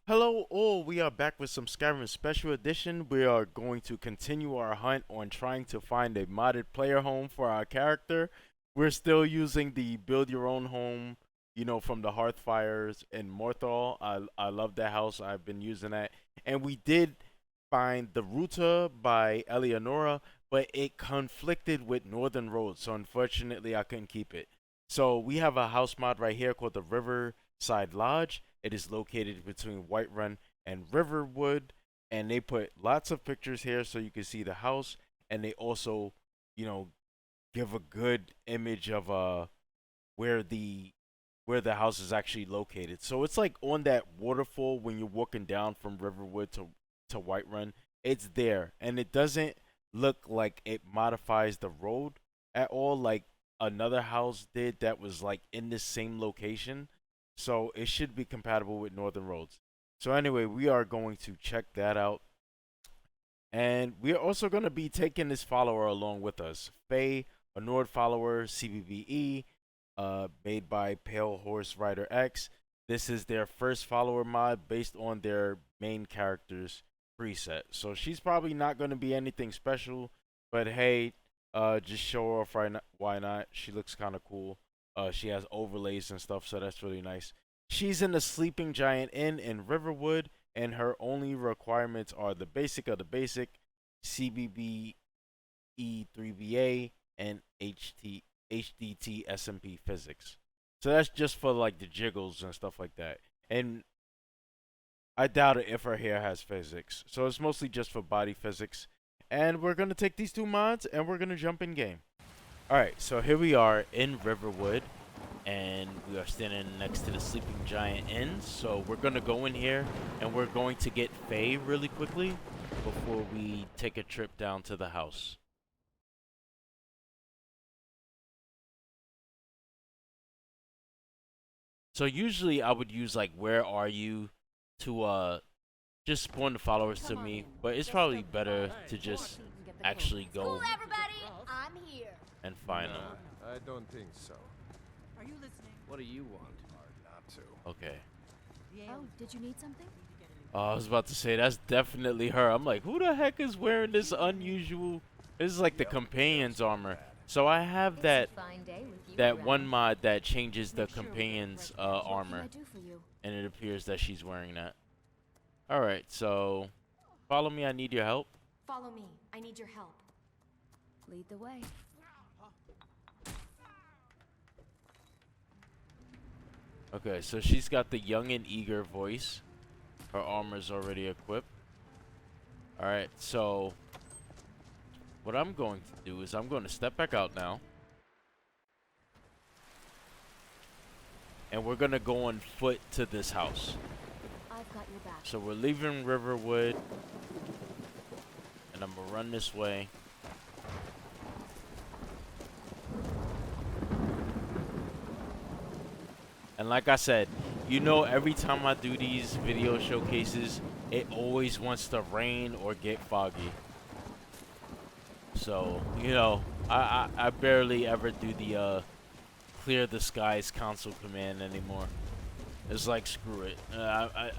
Hello all, we are back with some Skyrim Special Edition. We are going to continue our hunt on trying to find a modded player home for our character. We're still using the build your own home, from the Hearthfires in Morthal. I love that house. I've been using that. And we did find the Ruta by Eleonora, but it conflicted with Northern Road, so unfortunately I couldn't keep it. So we have a house mod right here called the Riverside Lodge. It is located between Whiterun and Riverwood, and they put lots of pictures here so you can see the house, and they also, you know, give a good image of where the where the house is actually located. So it's like on that waterfall when you're walking down from Riverwood to Whiterun. It's there, and it doesn't look like it modifies the road at all, like another house did that was like in the same location. So it should be compatible with Northern Roads. So anyway, we are going to check that out. And we are also going to be taking this follower along with us. Faye, a Nord follower, CBBE, made by Pale Horse Rider X. This is their first follower mod based on their main character's preset. So she's probably not going to be anything special, but hey, just show her off right now. Why not? She looks kind of cool. She has overlays and stuff, so that's really nice. She's in the Sleeping Giant Inn in Riverwood, and her only requirements are the basic of the basic, CBB E3BA, and HDT SMP physics. So that's just for like the jiggles and stuff like that. And I doubt it if her hair has physics. So it's mostly just for body physics. And we're going to take these two mods and we're going to jump in game. Alright, so here we are in Riverwood, and we are standing next to the Sleeping Giant Inn. So we're going to go in here, and we're going to get Faye really quickly before we take a trip down to the house. So usually I would use like where are you to just spawn the followers to me, but it's probably better to just actually go everybody, I'm here. and find them. I don't think so. Are you listening? What do you want? Hard not to. Okay. Oh, did you need something? Oh, I was about to say that's definitely her. I'm like, who the heck is wearing this unusual? This is like the companion's armor. So I have that one mod that changes the companion's armor, and it appears that she's wearing that. All right, so follow me. I need your help. Follow me. I need your help. Lead the way. Okay, so she's got the young and eager voice. Her armor's already equipped. All right, so what I'm going to do is I'm going to step back out now. And we're going to go on foot to this house. I've got your back. So we're leaving Riverwood, and I'm going to run this way. And like I said, every time I do these video showcases, it always wants to rain or get foggy. So, I barely ever do the clear the skies console command anymore. It's like, screw it.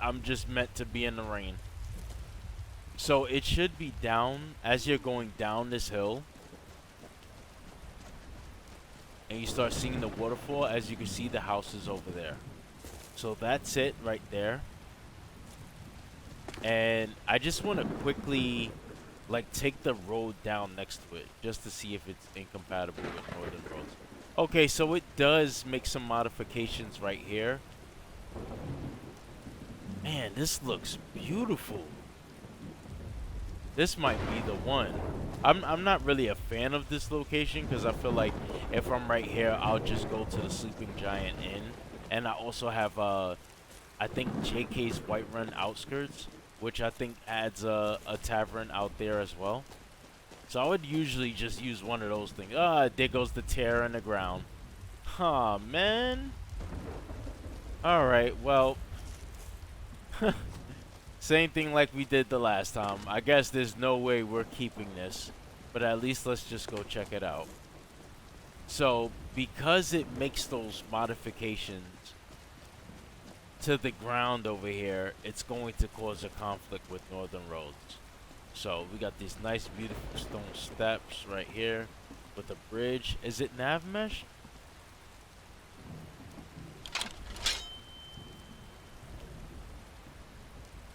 I'm just meant to be in the rain. So it should be down as you're going down this hill. And you start seeing the waterfall. As you can see, the house is over there. So that's it right there. And I just want to quickly take the road down next to it just to see if it's incompatible with Northern Roads. Okay, so it does make some modifications right here. Man, this looks beautiful. This might be the one. I'm not really a fan of this location because I feel like if I'm right here, I'll just go to the Sleeping Giant Inn. And I also have, I think, JK's Whiterun Outskirts, which I think adds a tavern out there as well. So I would usually just use one of those things. There goes the tear in the ground. Huh, man. Alright, well. Same thing like we did the last time. I guess there's no way we're keeping this. But at least let's just go check it out. So, because it makes those modifications, to the ground over here, it's going to cause a conflict with northern roads. So we got these nice, beautiful stone steps right here with a bridge. Is it nav mesh?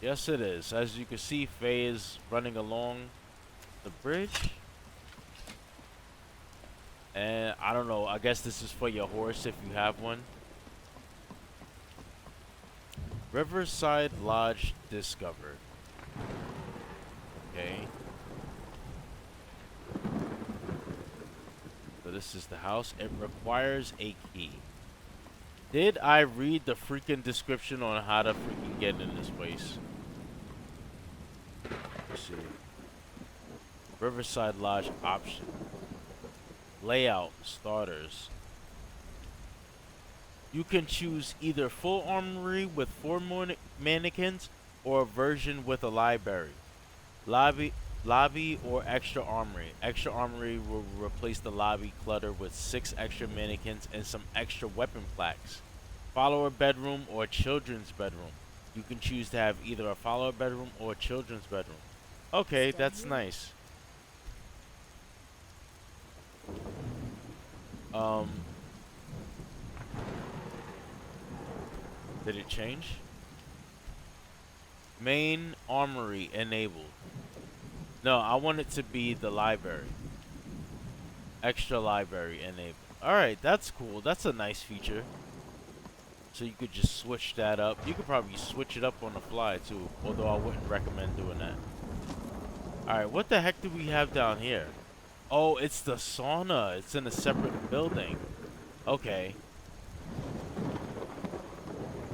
Yes, it is. As you can see, Faye is running along the bridge. And I don't know, I guess this is for your horse if you have one. Riverside Lodge discovered. Okay. So this is the house. It requires a key. Did I read the freaking description on how to freaking get in this place? Let's see. Riverside Lodge option. Layout starters. You can choose either full armory with 4 mannequins or a version with a library. Lobby or extra armory. Extra armory will replace the lobby clutter with 6 extra mannequins and some extra weapon plaques. Follower bedroom or children's bedroom. You can choose to have either a follower bedroom or a children's bedroom. Okay, that's nice. Did it change? Main armory enabled. No, I want it to be the library. Extra library enabled. Alright, that's cool. That's a nice feature. So you could just switch that up. You could probably switch it up on the fly too. Although I wouldn't recommend doing that. Alright, what the heck do we have down here? Oh, it's the sauna. It's in a separate building. Okay.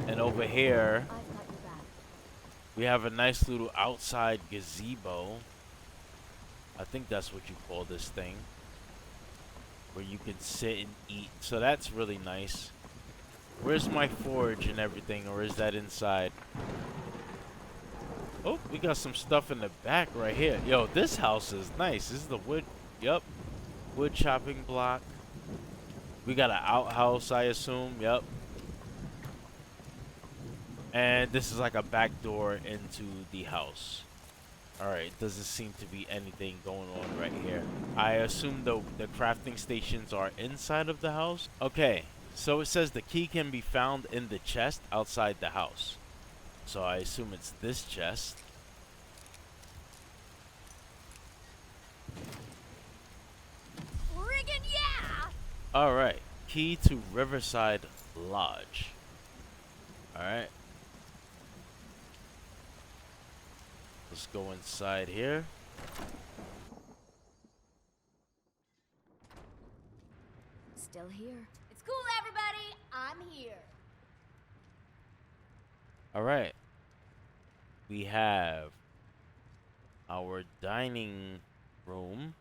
And over here, we have a nice little outside gazebo. I think that's what you call this thing. Where you can sit and eat. So that's really nice. Where's my forge and everything? Or is that inside? Oh, we got some stuff in the back right here. Yo, this house is nice. This is the wood. Yup. Wood chopping block. We got an outhouse, I assume. Yup. And this is like a back door into the house. Alright, doesn't seem to be anything going on right here. I assume the crafting stations are inside of the house. Okay, so it says the key can be found in the chest outside the house. So I assume it's this chest. Friggin' yeah! Alright, key to Riverside Lodge. Alright. Let's go inside here. Still here. It's cool, everybody. I'm here. Alright. We have our dining room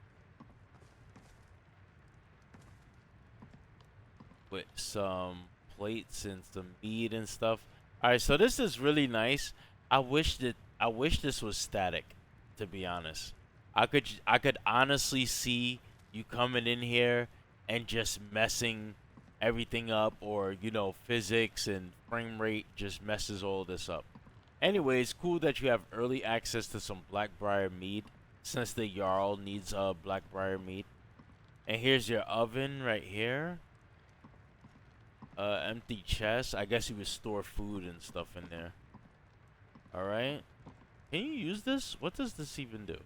with some plates and some meat and stuff. Alright, so this is really nice. I wish this was static, to be honest. I could honestly see you coming in here and just messing everything up, or you know, physics and frame rate just messes all this up. Anyways, cool that you have early access to some Blackbriar meat, since the Jarl needs Blackbriar meat. And here's your oven right here. Empty chest. I guess you would store food and stuff in there. Alright. Can you use this? What does this even do?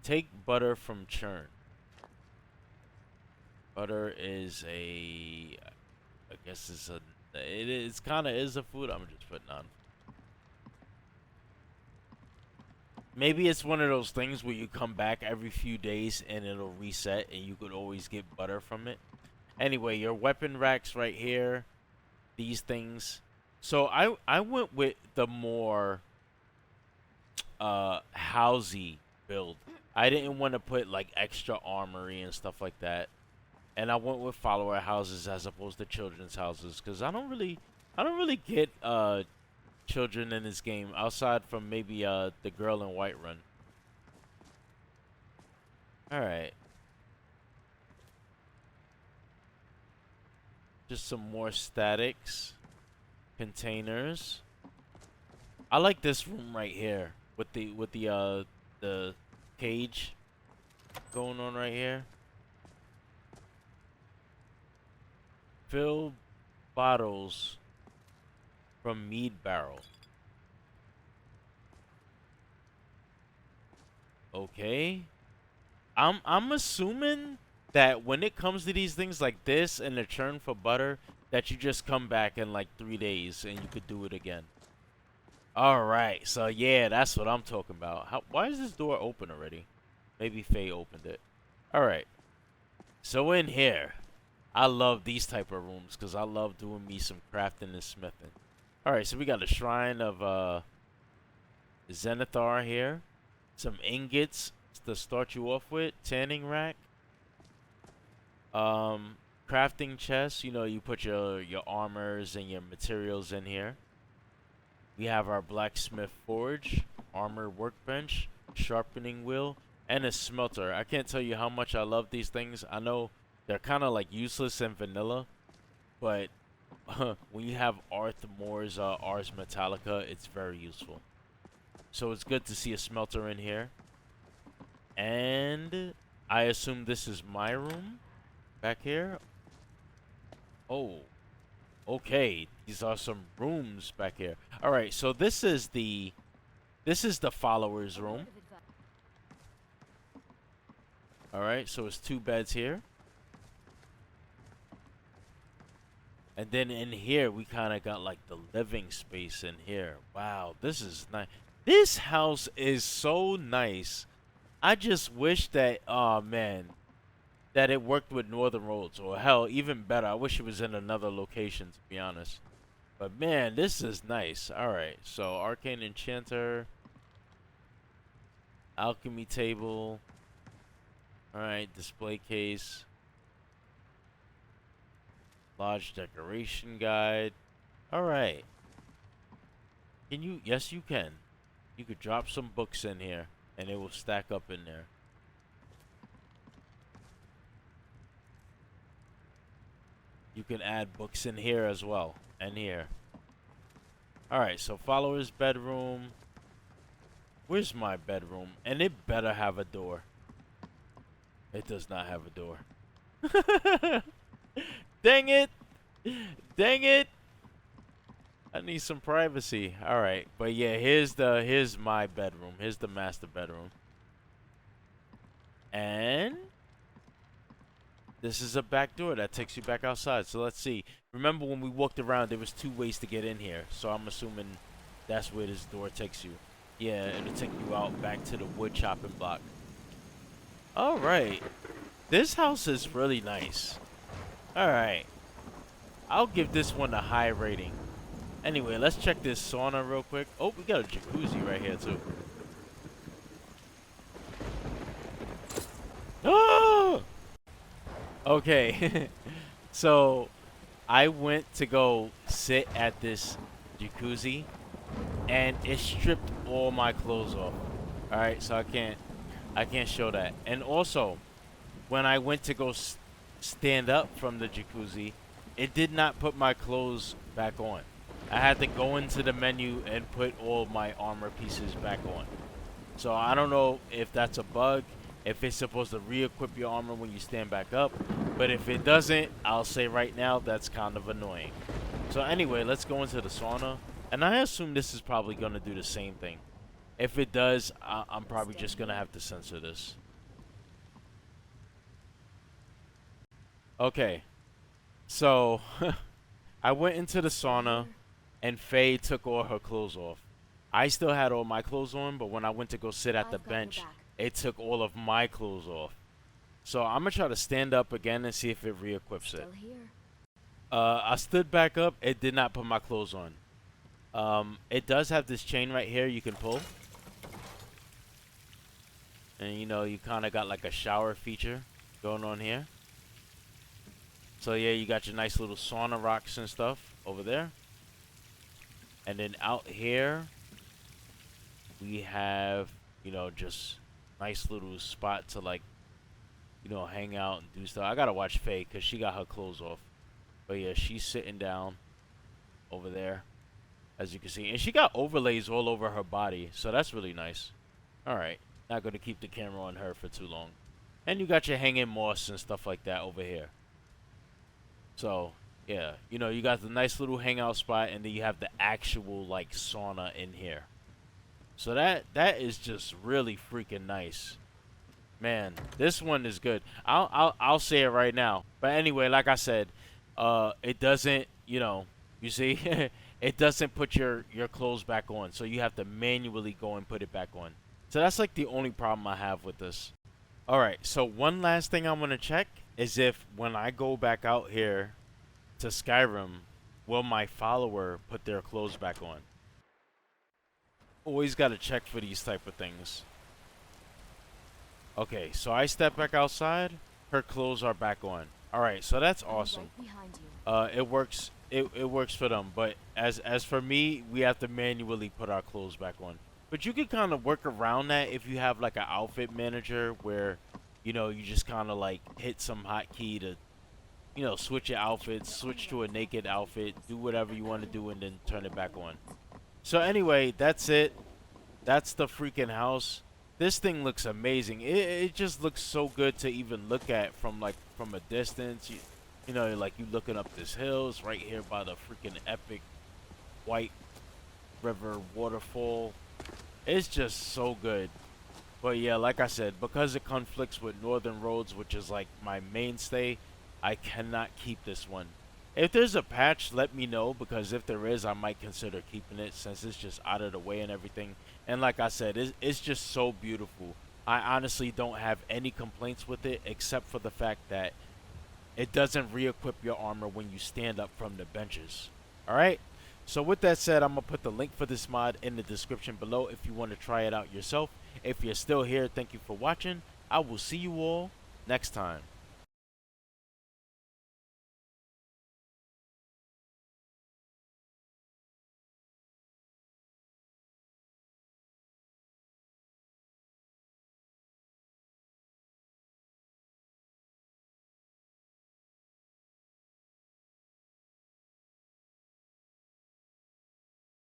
Take butter from churn. Butter is I guess it's kind of is a food. I'm just putting on. Maybe it's one of those things where you come back every few days and it'll reset and you could always get butter from it. Anyway, your weapon racks right here. These things. So I went with the more housey build. I didn't want to put like extra armory and stuff like that. And I went with follower houses as opposed to children's houses, because I don't really get children in this game outside from maybe the girl in Whiterun. Alright. Just some more statics. Containers. I like this room right here with the cage going on right here. Fill bottles from mead barrel. Okay. I'm assuming that when it comes to these things like this and the churn for butter, that you just come back in like 3 days and you could do it again. All right. So yeah, that's what I'm talking about. Why is this door open already? Maybe Faye opened it. All right. So in here, I love these type of rooms because I love doing me some crafting and smithing. All right, so we got a shrine of Zenithar here, some ingots to start you off with, tanning rack, crafting chest. You know, you put your armors and your materials in here. We have our blacksmith forge, armor workbench, sharpening wheel, and a smelter. I can't tell you how much I love these things. I know they're kind of like useless and vanilla, but when you have Arth Moore's Ars Metallica, it's very useful. So it's good to see a smelter in here. And I assume this is my room back here. Oh, okay. These are some rooms back here. All right, so this is the followers room. All right, so it's 2 beds here. And then in here, we kind of got like the living space in here. Wow, this is nice. This house is so nice. I just wish that, oh man, that it worked with Northern Roads. Or hell, even better, I wish it was in another location, to be honest. But man, this is nice. Alright, so Arcane Enchanter. Alchemy table. Alright, display case. Lodge decoration guide. Alright. Can you? Yes, you can. You could drop some books in here, and it will stack up in there. You can add books in here as well, and here. Alright, so follower's bedroom. Where's my bedroom? And it better have a door. It does not have a door. Dang it! Dang it! I need some privacy. All right, but yeah, here's my bedroom. Here's the master bedroom. And this is a back door that takes you back outside. So let's see. Remember when we walked around, there was 2 ways to get in here. So I'm assuming that's where this door takes you. Yeah, it'll take you out back to the wood chopping block. All right. This house is really nice. All right. I'll give this one a high rating. Anyway, let's check this sauna real quick. Oh, we got a jacuzzi right here, too. Oh! Okay. So, I went to go sit at this jacuzzi, and it stripped all my clothes off. Alright, so I can't show that. And also, when I went to go stand up from the jacuzzi, it did not put my clothes back on. I had to go into the menu and put all my armor pieces back on. So I don't know if that's a bug, if it's supposed to re-equip your armor when you stand back up. But if it doesn't, I'll say right now that's kind of annoying. So anyway, let's go into the sauna. And I assume this is probably going to do the same thing. If it does, I'm probably just going to have to censor this. Okay. So, I went into the sauna, and Faye took all her clothes off. I still had all my clothes on, but when I went to go sit at the bench, it took all of my clothes off. So I'm going to try to stand up again and see if it re-equips it. I stood back up. It did not put my clothes on. It does have this chain right here you can pull. And, you know, you kind of got like a shower feature going on here. So, yeah, you got your nice little sauna rocks and stuff over there. And then out here, we have, you know, just nice little spot to, like, you know, hang out and do stuff. I got to watch Faye because she got her clothes off. But, yeah, she's sitting down over there. as you can see. And she got overlays all over her body, so that's really nice. Alright, not going to keep the camera on her for too long. And you got your hanging moss and stuff like that over here. So, yeah, you know, you got the nice little hangout spot, and then you have the actual, like, sauna in here. So that is just really freaking nice. Man, this one is good. I'll say it right now. But anyway, like I said, it doesn't, you know, you see, it doesn't put your clothes back on. So you have to manually go and put it back on. So that's like the only problem I have with this. All right, so one last thing I want to check is if when I go back out here to Skyrim, will my follower put their clothes back on? Always got to check for these type of things. Okay, so I step back outside. Her clothes are back on. All right, so that's awesome. Right behind you. It works. It works for them. But as for me, we have to manually put our clothes back on. But you can kind of work around that if you have like an outfit manager where, you know, you just kind of like hit some hotkey to, you know, switch your outfits, switch to a naked outfit, do whatever you want to do, and then turn it back on. So anyway, that's it. That's the freaking house. This thing looks amazing. It just looks so good to even look at from a distance. You know, like you looking up this hill. It's right here by the freaking epic white river waterfall. It's just so good. But yeah, like I said, because it conflicts with Northern Roads, which is like my mainstay, I cannot keep this one. If there's a patch, let me know, because if there is, I might consider keeping it since it's just out of the way and everything. And like I said, it's just so beautiful. I honestly don't have any complaints with it except for the fact that it doesn't re-equip your armor when you stand up from the benches. Alright? So with that said, I'm going to put the link for this mod in the description below if you want to try it out yourself. If you're still here, thank you for watching. I will see you all next time.